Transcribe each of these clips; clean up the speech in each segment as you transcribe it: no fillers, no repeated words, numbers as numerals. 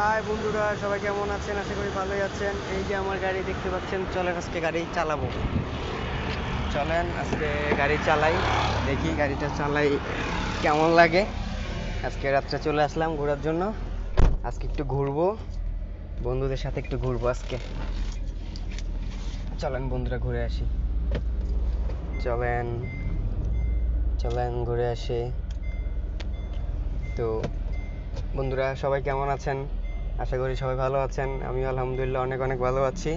High বন্ধুরা, সবাই কেমন আছেন? আশা করি ভালোই আছেন। এই যে আমার গাড়ি দেখতে পাচ্ছেন, চলেন আজকে গাড়ি চালাবো। চলেন আজকে গাড়ি চালাই, দেখি গাড়িটা চালাই কেমন লাগে। আজকে রাত্রে চলে আসলাম ঘোরার জন্য। আজকে একটু ঘুরবো, বন্ধুদের সাথে একটু ঘুরবো আজকে। চলেন বন্ধুরা ঘুরে আসি। চলেন চলেন ঘুরে আসি। তো বন্ধুরা সবাই কেমন আছেন? আশা করি সবাই ভালো আছেন। আমিও আলহামদুলিল্লাহ অনেক অনেক ভালো আছি।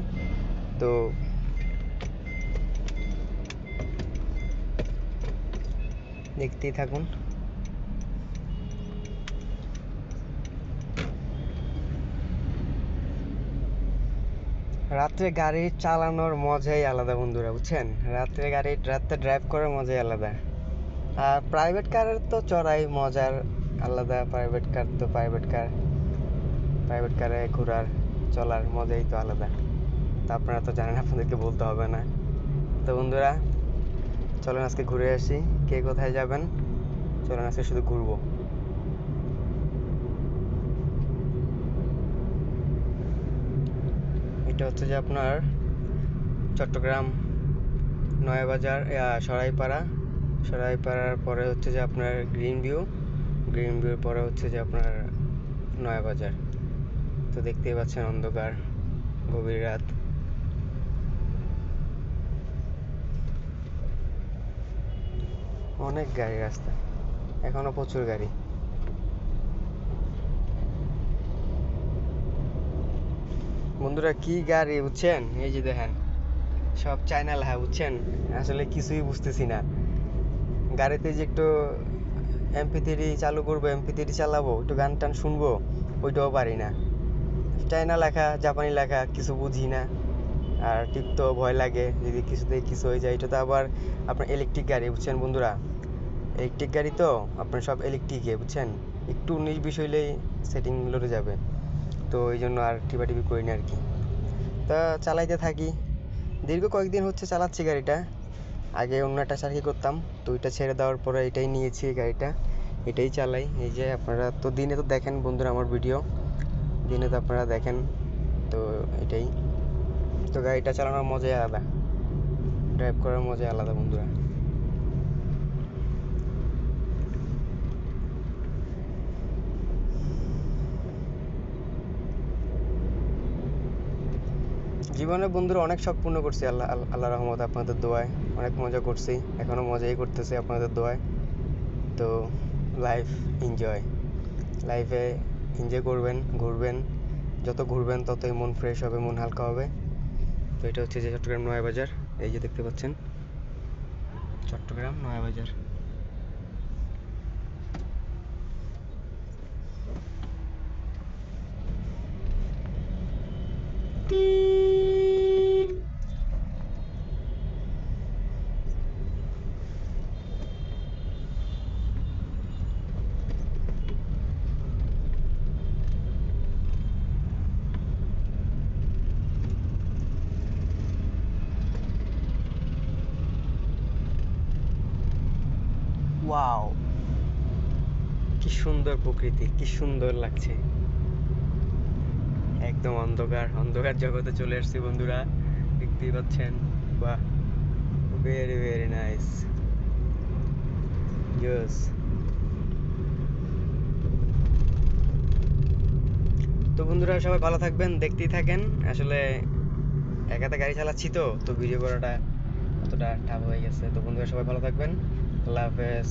তো দেখতেই থাকুন। রাত্রে গাড়ি চালানোর মজাই আলাদা বন্ধুরা, বুঝছেন? রাত্রে ড্রাইভ করার মজাই আলাদা। আর প্রাইভেট কারের তো চড়াই মজার আলাদা। প্রাইভেট কারে ঘোরার চলার মজাই তো আলাদা। তা আপনারা তো জানেন, আপনাদেরকে বলতে হবে না। তো বন্ধুরা চলেন আজকে ঘুরে আসি। কে কোথায় যাবেন? চলেন আজকে শুধু ঘুরবো। এটা হচ্ছে যে আপনার চট্টগ্রাম নয়াবাজার, সরাইপাড়ার পরে হচ্ছে যে আপনার গ্রিন ভিউর পরে হচ্ছে যে আপনার নয়াবাজার। তো দেখতেই পাচ্ছেন অন্ধকার, গভীর রাত। অনেক গাড়ি রাস্তা, এখনো প্রচুর গাড়ি। বন্ধুরা কি গাড়ি বুঝছেন? এই যে দেখেন, সব চায়না লেখা, বুঝছেন? আসলে কিছুই বুঝতেছি না। গাড়িতে যে একটু MP3 চালু করবো, MP3 চালাবো, একটু গান টান শুনবো, ওইটাও পারি না। চায়না লেখা, জাপানি লেখা, কিছু বুঝি না। আর টিপতেও ভয় লাগে, যদি কিছুতে কিছু হয়ে যায়। এটা তো আবার আপনার ইলেকট্রিক গাড়ি, বুঝছেন বন্ধুরা? ইলেকট্রিক গাড়ি তো আপনার সব ইলেকট্রিকে, বুঝছেন? একটু 19-20 হইলেই সেটিং লড়ে যাবে। তো এই জন্য আর টিপাটিপি করি না আর কি। তা চালাইতে থাকি। দীর্ঘ কয়েকদিন হচ্ছে চালাচ্ছি গাড়িটা। আগে অন্য একটা চাকরি করতাম, তো ওইটা ছেড়ে দেওয়ার পরে এটাই নিয়েছি, এই গাড়িটা এটাই চালাই। এই যে আপনারা তো দিনে তো দেখেন বন্ধুরা আমার ভিডিও, দিনে তো আপনারা দেখেন। তো এটাই তো, গাড়িটা চালানোর মজাই আলাদা, ড্রাইভ করার মজাই আলাদা বন্ধুরা। জীবনে বন্ধুরা অনেক শখ পূর্ণ করছি আল্লাহ রহমতে, আপনাদের দোয়ায়। অনেক মজা করছি, এখনো মজাই করতেছি আপনাদের দোয়ায়। তো লাইফ এনজয়, লাইফে এনজয় করবেন, ঘুরবেন। যত ঘুরবেন ততই মন ফ্রেশ হবে, মন হালকা হবে। তো এটা হচ্ছে যে চট্টগ্রাম নয়াবাজার। এই যে দেখতে পাচ্ছেন চট্টগ্রাম নয়াবাজার। ওয়াও, কি সুন্দর প্রকৃতি, কি সুন্দর লাগছে। একদম অন্ধকার অন্ধকার জগতে চলে এসেছি বন্ধুরা, দেখতেই পাচ্ছেন। বাহ, ভেরি ভেরি নাইস, ইয়েস। তো বন্ধুরা সবাই ভালো থাকবেন, দেখতেই থাকেন। আসলে একাতে গাড়ি চালাচ্ছি তো ভিডিও করাটা অতটা টাফ হয়ে গেছে। তো বন্ধুরা সবাই ভালো থাকবেন, আল্লাহ হাফেজ।